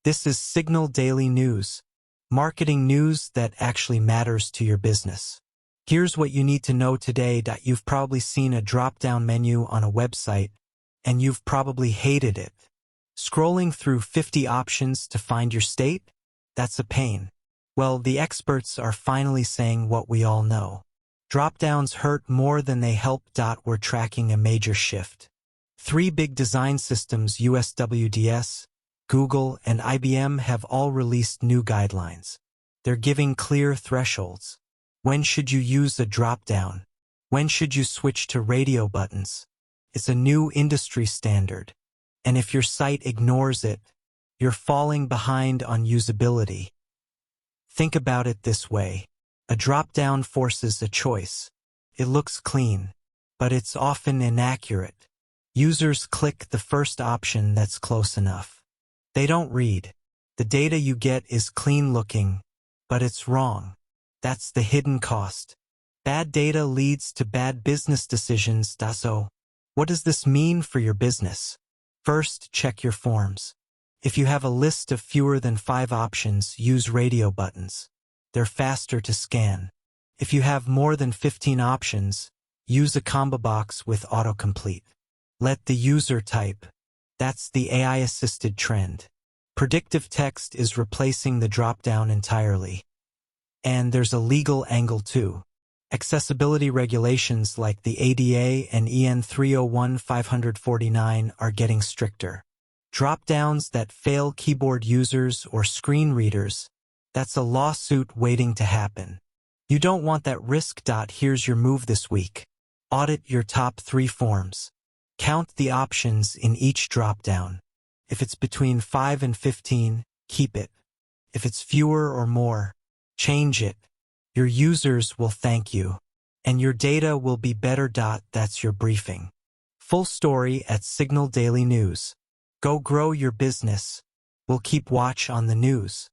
This is Signal Daily News, marketing news that actually matters to your business. Here's what you need to know today. You've probably seen a drop-down menu on a website, and you've probably hated it. Scrolling through 50 options to find your state? That's a pain. Well, the experts are finally saying what we all know. Dropdowns hurt more than they help. We're tracking a major shift. 3 big design systems, USWDS, Google, and IBM, have all released new guidelines. They're giving clear thresholds. When should you use a dropdown? When should you switch to radio buttons? It's a new industry standard. And if your site ignores it, you're falling behind on usability. Think about it this way. A dropdown forces a choice. It looks clean, but it's often inaccurate. Users click the first option that's close enough. They don't read. The data you get is clean looking, but it's wrong. That's the hidden cost. Bad data leads to bad business decisions. So, what does this mean for your business? First, check your forms. If you have a list of fewer than 5 options, use radio buttons. They're faster to scan. If you have more than 15 options, use a combo box with autocomplete. Let the user type. That's the AI-assisted trend. Predictive text is replacing the dropdown entirely. And there's a legal angle too. Accessibility regulations like the ADA and EN 301-549 are getting stricter. Dropdowns that fail keyboard users or screen readers, that's a lawsuit waiting to happen. You don't want that risk. Here's your move this week. Audit your top 3 forms. Count the options in each dropdown. If it's between 5 and 15, keep it. If it's fewer or more, change it. Your users will thank you, and your data will be better. That's your briefing. Full story at Signal Daily News. Go grow your business. We'll keep watch on the news.